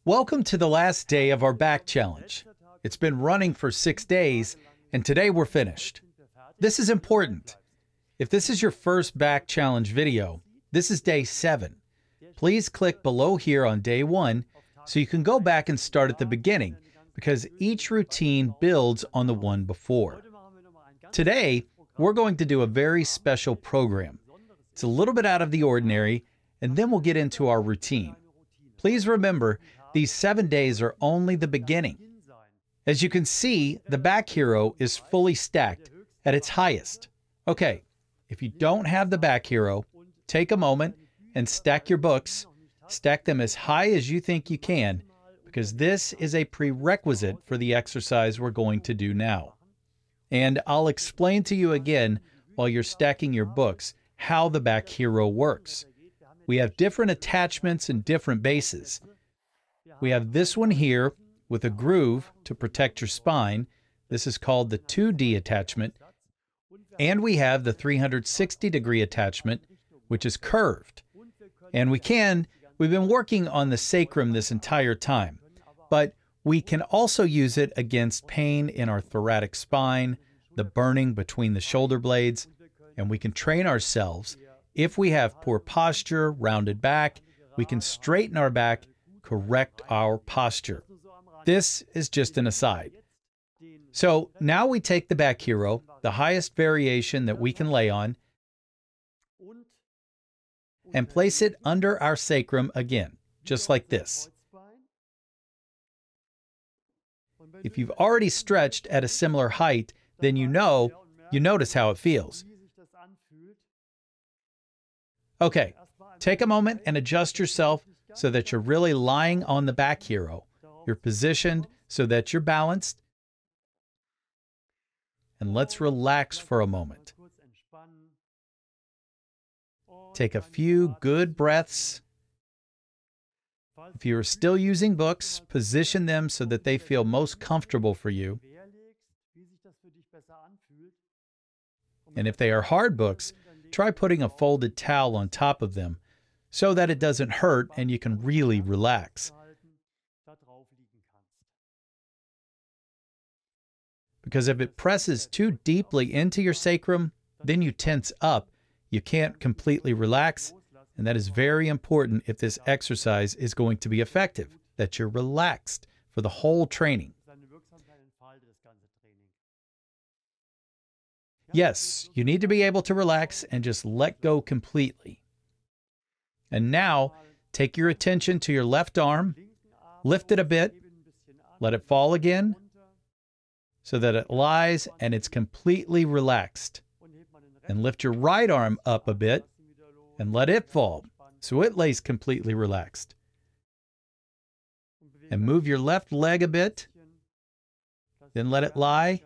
Welcome to the last day of our back challenge. It's been running for 6 days, and today we're finished. This is important. If this is your first back challenge video, this is day 7. Please click below here on day 1 so you can go back and start at the beginning, because each routine builds on the one before. Today, we're going to do a very special program. It's a little bit out of the ordinary, and then we'll get into our routine. Please remember, these 7 days are only the beginning. As you can see, the back hero is fully stacked at its highest. Okay, if you don't have the back hero, take a moment and stack your books. Stack them as high as you think you can, because this is a prerequisite for the exercise we're going to do now. And I'll explain to you again while you're stacking your books how the back hero works. We have different attachments and different bases. We have this one here with a groove to protect your spine. This is called the 2D attachment. And we have the 360-degree attachment, which is curved. And we've been working on the sacrum this entire time, but we can also use it against pain in our thoracic spine, the burning between the shoulder blades, and we can train ourselves. If we have poor posture, rounded back, we can straighten our back, correct our posture. This is just an aside. So now we take the back hero, the highest variation that we can lay on, and place it under our sacrum again, just like this. If you've already stretched at a similar height, then you notice how it feels. Okay, take a moment and adjust yourself so that you're really lying on the back hero. You're positioned so that you're balanced. And let's relax for a moment. Take a few good breaths. If you are still using books, position them so that they feel most comfortable for you. And if they are hard books, try putting a folded towel on top of them so that it doesn't hurt and you can really relax. Because if it presses too deeply into your sacrum, then you tense up. You can't completely relax, and that is very important if this exercise is going to be effective, that you're relaxed for the whole training. Yes, you need to be able to relax and just let go completely. And now, take your attention to your left arm, lift it a bit, let it fall again, so that it lies and it's completely relaxed. And lift your right arm up a bit and let it fall, so it lays completely relaxed. And move your left leg a bit, then let it lie.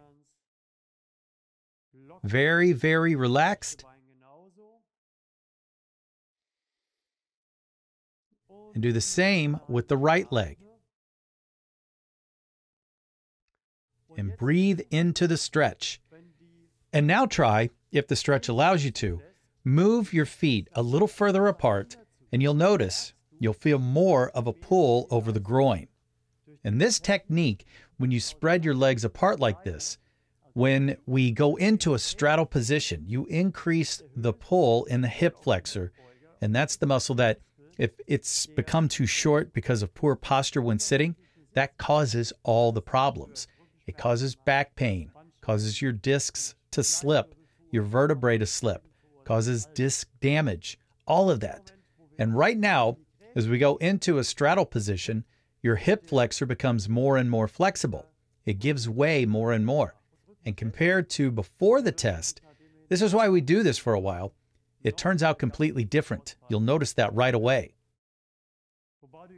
Very, very relaxed. And do the same with the right leg. And breathe into the stretch. And now try, if the stretch allows you to, move your feet a little further apart, and you'll notice you'll feel more of a pull over the groin. And this technique, when you spread your legs apart like this, when we go into a straddle position, you increase the pull in the hip flexor, and that's the muscle that, if it's become too short because of poor posture when sitting, that causes all the problems. It causes back pain, causes your discs to slip, your vertebrae to slip, causes disc damage, all of that. And right now, as we go into a straddle position, your hip flexor becomes more and more flexible. It gives way more and more. And compared to before the test, this is why we do this for a while, it turns out completely different. You'll notice that right away.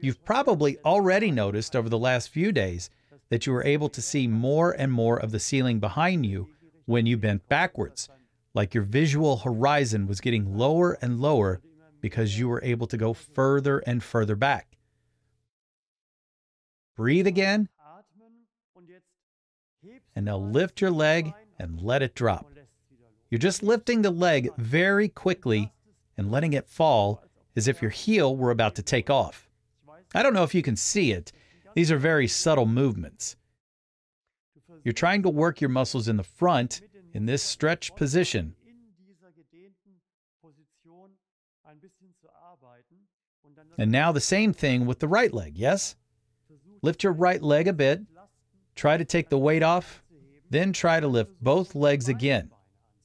You've probably already noticed over the last few days that you were able to see more and more of the ceiling behind you when you bent backwards, like your visual horizon was getting lower and lower because you were able to go further and further back. Breathe again. And now lift your leg and let it drop. You're just lifting the leg very quickly and letting it fall as if your heel were about to take off. I don't know if you can see it. These are very subtle movements. You're trying to work your muscles in the front in this stretch position. And now the same thing with the right leg, yes? Lift your right leg a bit. Try to take the weight off. Then try to lift both legs again.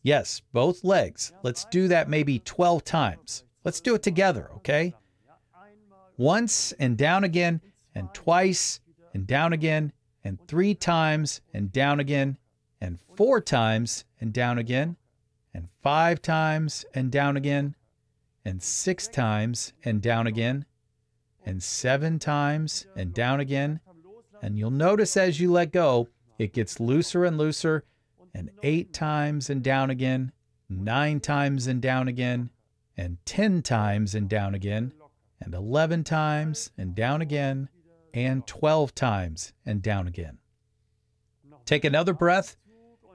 Yes, both legs. Let's do that maybe 12 times. Let's do it together, okay? Once and down again, and twice and down again, and 3 times and down again, and 4 times and down again, and 5 times and down again, and 6 times and down again, and 7 times and down again. And you'll notice as you let go, it gets looser and looser, and 8 times and down again, 9 times and down again, and 10 times and down again, and 11 times and down again, and 12 times and down again. Take another breath,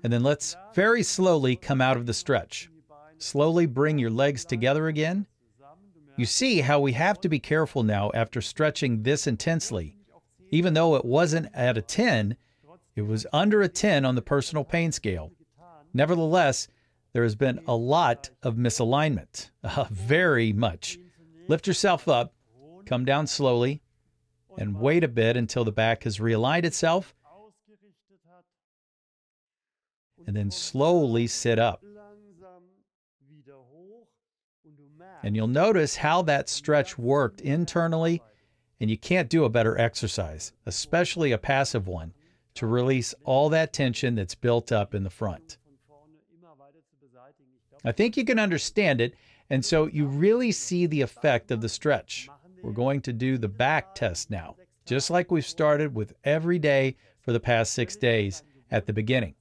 and then let's very slowly come out of the stretch. Slowly bring your legs together again. You see how we have to be careful now after stretching this intensely. Even though it wasn't at a 10, it was under a 10 on the personal pain scale. Nevertheless, there has been a lot of misalignment, very much. Lift yourself up, come down slowly, and wait a bit until the back has realigned itself, and then slowly sit up. And you'll notice how that stretch worked internally, and you can't do a better exercise, especially a passive one, to release all that tension that's built up in the front. I think you can understand it, and so you really see the effect of the stretch. We're going to do the back test now, just like we've started with every day for the past 6 days at the beginning.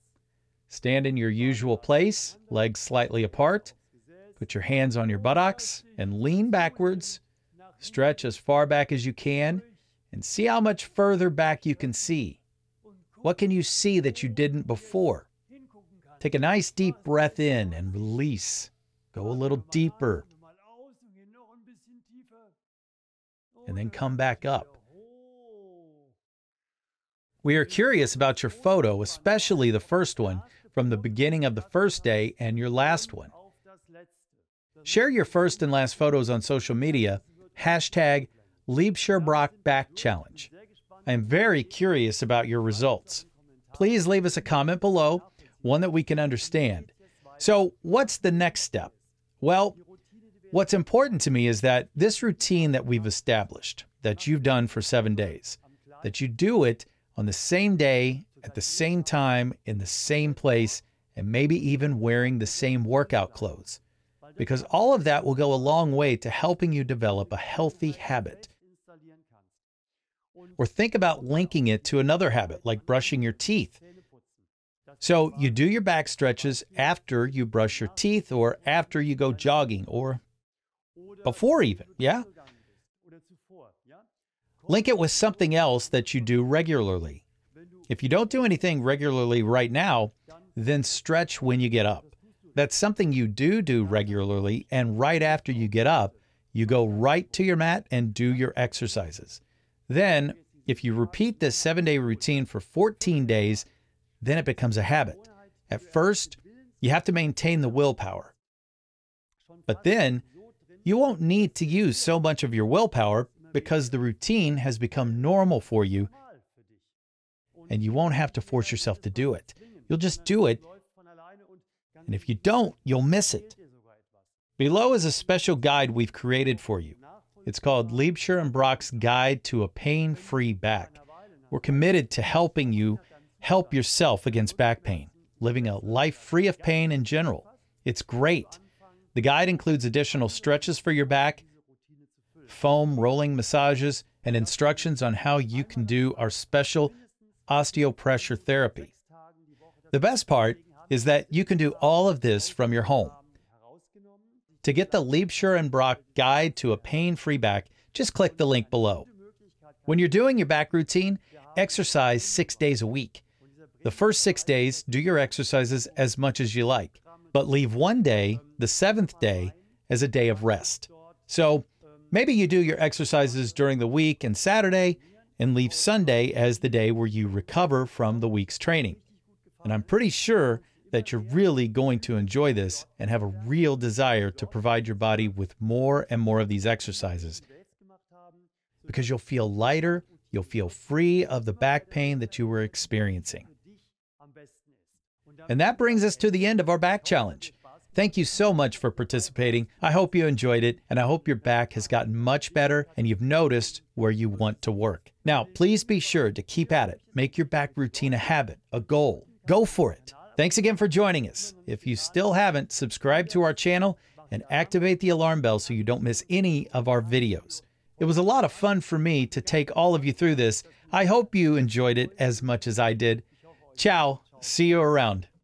Stand in your usual place, legs slightly apart. Put your hands on your buttocks and lean backwards. Stretch as far back as you can and see how much further back you can see. What can you see that you didn't before? Take a nice deep breath in and release. Go a little deeper. And then come back up. We are curious about your photo, especially the first one from the beginning of the first day and your last one. Share your first and last photos on social media, hashtag Liebscher Bracht Back Challenge. I am very curious about your results. Please leave us a comment below, one that we can understand. So what's the next step? Well, what's important to me is that this routine that we've established, that you've done for 7 days, that you do it on the same day, at the same time, in the same place, and maybe even wearing the same workout clothes. Because all of that will go a long way to helping you develop a healthy habit. Or think about linking it to another habit, like brushing your teeth. So you do your back stretches after you brush your teeth or after you go jogging or before even, yeah? Link it with something else that you do regularly. If you don't do anything regularly right now, then stretch when you get up. That's something you do regularly, and right after you get up, you go right to your mat and do your exercises. Then, if you repeat this 7-day routine for 14 days, then it becomes a habit. At first, you have to maintain the willpower. But then, you won't need to use so much of your willpower because the routine has become normal for you, and you won't have to force yourself to do it. You'll just do it. And if you don't, you'll miss it. Below is a special guide we've created for you. It's called Liebscher Bracht's Guide to a Pain-Free Back. We're committed to helping you help yourself against back pain, living a life free of pain in general. It's great. The guide includes additional stretches for your back, foam rolling massages, and instructions on how you can do our special osteopressure therapy. The best part is that you can do all of this from your home. To get the Liebscher Bracht Guide to a Pain-Free Back, just click the link below. When you're doing your back routine, exercise 6 days a week. The first 6 days, do your exercises as much as you like, but leave one day, the 7th day, as a day of rest. So Maybe you do your exercises during the week and Saturday and leave Sunday as the day where you recover from the week's training. And I'm pretty sure that you're really going to enjoy this and have a real desire to provide your body with more and more of these exercises, because you'll feel lighter, you'll feel free of the back pain that you were experiencing. And that brings us to the end of our back challenge. Thank you so much for participating. I hope you enjoyed it, and I hope your back has gotten much better and you've noticed where you want to work. Now, please be sure to keep at it. Make your back routine a habit, a goal. Go for it. Thanks again for joining us. If you still haven't, subscribe to our channel and activate the alarm bell so you don't miss any of our videos. It was a lot of fun for me to take all of you through this. I hope you enjoyed it as much as I did. Ciao. See you around.